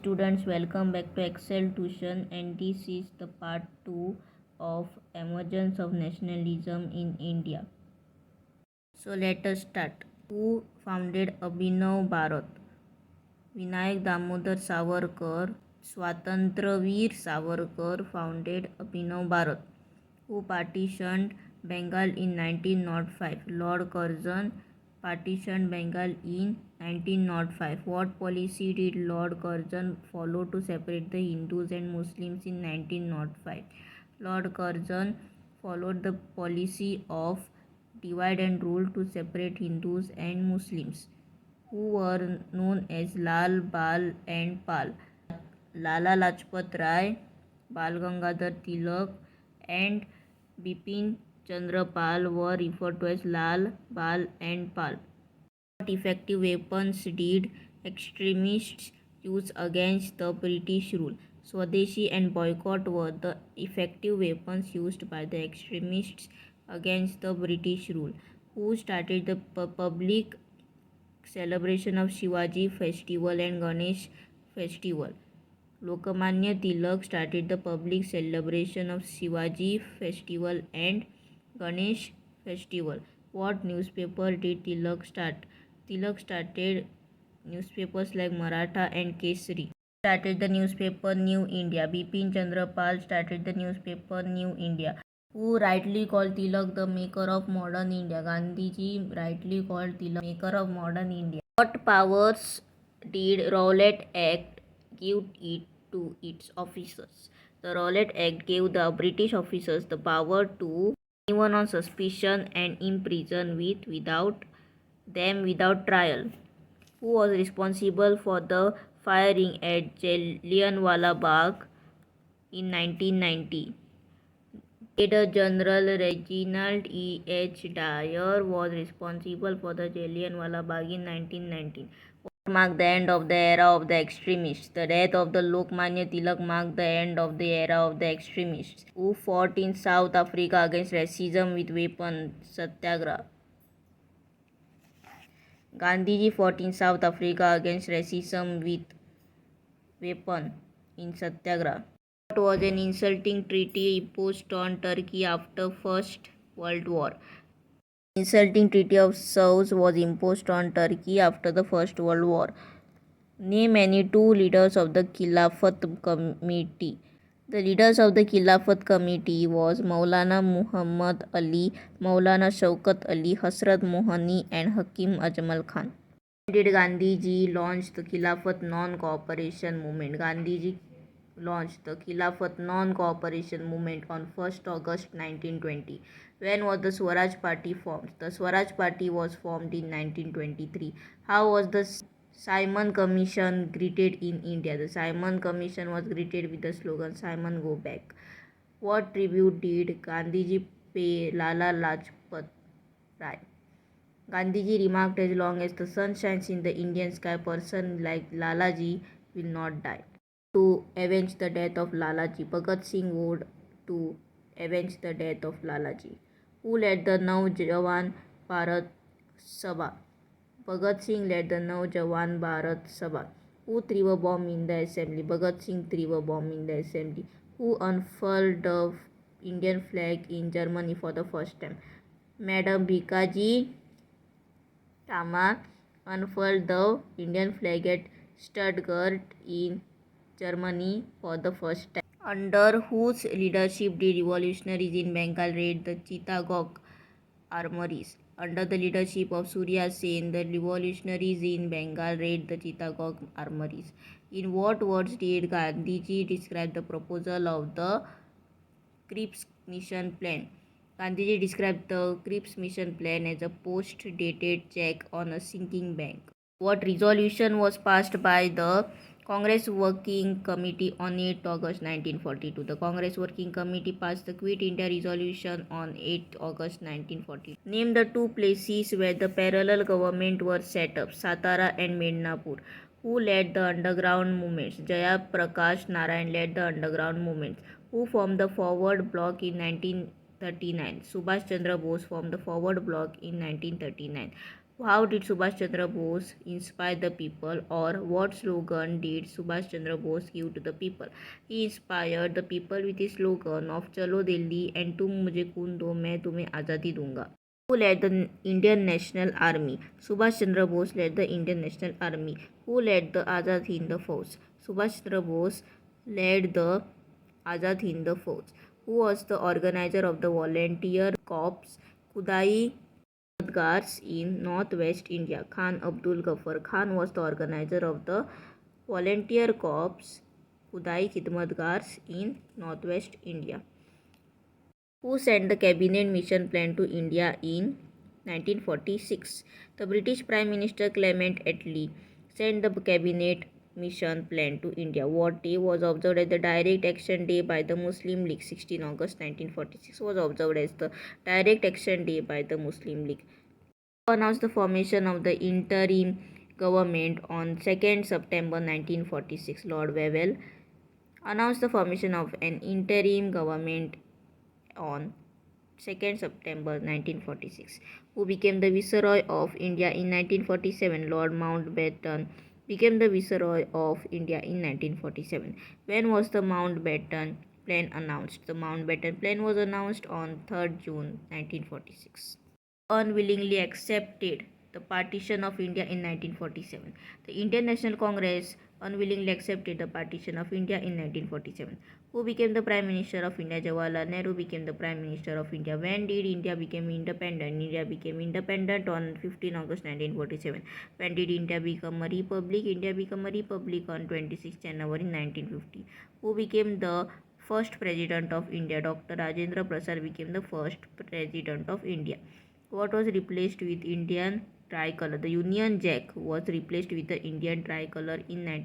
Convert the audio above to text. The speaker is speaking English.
students, welcome back to Excel Tuition, and this is the part 2 of Emergence of Nationalism in India. So let us start. Who founded Abhinav Bharat? Vinayak Damodar Savarkar, Swatantravir Savarkar founded Abhinav Bharat. Who partitioned Bengal in 1905? Lord Curzon partitioned Bengal in 1905. What policy did Lord Curzon follow to separate the Hindus and Muslims in 1905? Lord Curzon followed the policy of divide and rule to separate Hindus and Muslims, who were known as Lal, Bal and Pal. Lala Lajpat Rai, Bal Gangadhar Tilak and Bipin Chandra Pal were referred to as Lal, Bal and Pal. What effective weapons did extremists use against the British rule? Swadeshi and boycott were the effective weapons used by the extremists against the British rule. Who started the public celebration of Shivaji festival and Ganesh festival? Lokmanya Tilak started the public celebration of Shivaji festival and Ganesh festival. What newspaper did Tilak start? Tilak started newspapers like Maratha and Kesari. Started the newspaper New India. Bipin Chandra Pal started the newspaper New India. Who rightly called Tilak the maker of modern India? Gandhiji rightly called Tilak maker of modern India. What powers did Rowlatt Act give it to its officers? The Rowlatt Act gave the British officers the power to anyone on suspicion and imprison without trial. Who was responsible for the firing at Jallianwala Bagh in 1990? Brigadier General Reginald E. H. Dyer was responsible for the Jallianwala Bagh in 1919. What marked the end of the era of the extremists? The death of the Lokmanya Tilak marked the end of the era of the extremists. Who fought in South Africa against racism with weapons? Satyagraha. Gandhiji fought in South Africa against racism with weapon in Satyagraha. What was an insulting treaty imposed on Turkey after First World War? Insulting Treaty of Sevres was imposed on Turkey after the First World War. Name any two leaders of the Khilafat Committee. The leaders of the Khilafat Committee was Maulana Muhammad Ali, Maulana Shaukat Ali, Hasrat Mohani and Hakim Ajmal Khan. When did Gandhiji launch the Khilafat Non-Cooperation Movement? Gandhiji launched the Khilafat Non-Cooperation Movement on 1st August 1920. When was the Swaraj Party formed? The Swaraj Party was formed in 1923. How was the Simon Commission greeted in India? The Simon Commission was greeted with the slogan Simon Go Back. What tribute did Gandhiji pay Lala Lajpat Rai? Gandhiji remarked, as long as the sun shines in the Indian sky, person like Lalaji will not die. To avenge the death of Lalaji, Bhagat Singh vowed to avenge the death of Lalaji. Who led the Naujawan Bharat Sabha? Bhagat Singh led the Naujawan Bharat Sabha. Who threw a bomb in the assembly? Bhagat Singh threw a bomb in the assembly. Who unfurled the Indian flag in Germany for the first time? Madam Bhikaji Tama unfurled the Indian flag at Stuttgart in Germany for the first time. Under whose leadership did revolutionaries in Bengal raid the Chittagong armories? Under the leadership of Surya Sen, the revolutionaries in Bengal raid the Chittagong armories. In what words did Gandhiji describe the proposal of the Cripps Mission Plan? Gandhiji described the Cripps Mission Plan as a post-dated check on a sinking bank. What resolution was passed by the Congress Working Committee on 8 August 1942? The Congress Working Committee passed the Quit India Resolution on 8 August 1942. Name the two places where the parallel government were set up, Satara and Mednapur. Who led the underground movements? Jaya Prakash Narayan led the underground movements. Who formed the Forward Bloc in 1939? Subhash Chandra Bose formed the Forward Bloc in 1939. How did Subhash Chandra Bose inspire the people, or what slogan did Subhash Chandra Bose give to the people? He inspired the people with his slogan of Chalo Delhi and Tum Mujhe Khoon Do, Main Tumhe Azadi Dunga. Who led the Indian National Army? Subhash Chandra Bose led the Indian National Army. Who led the Azad Hind Force? Subhash Chandra Bose led the Azad Hind Force. Who was the organizer of the Volunteer Corps Kudai Khidmatgars in Northwest India? Khan Abdul Ghaffar Khan was the organizer of the Volunteer Corps Kudai Khidmatgars in Northwest India. Who sent the cabinet mission plan to India in 1946? The British Prime Minister Clement Attlee sent the cabinet mission plan to India. What day was observed as the Direct Action Day by the Muslim League? 16 August 1946 was observed as the Direct Action Day by the Muslim League. Who announced the formation of the interim government on 2nd September 1946? Lord Wavell announced the formation of an interim government on 2nd September 1946. Who became the Viceroy of India in 1947? Lord Mountbatten became the Viceroy of India in 1947. When was the Mountbatten Plan announced? The Mountbatten Plan was announced on 3rd June 1946. Unwillingly accepted the partition of India in 1947. The Indian National Congress unwillingly accepted the partition of India in 1947. Who became the Prime Minister of India? Jawaharlal Nehru became the Prime Minister of India. When did India become independent? India became independent on 15 August 1947. When did India become a republic? India became a republic on 26 January 1950. Who became the first President of India? Dr. Rajendra Prasad became the first President of India. What was replaced with Indian tricolor? The Union Jack was replaced with the Indian tricolor in 19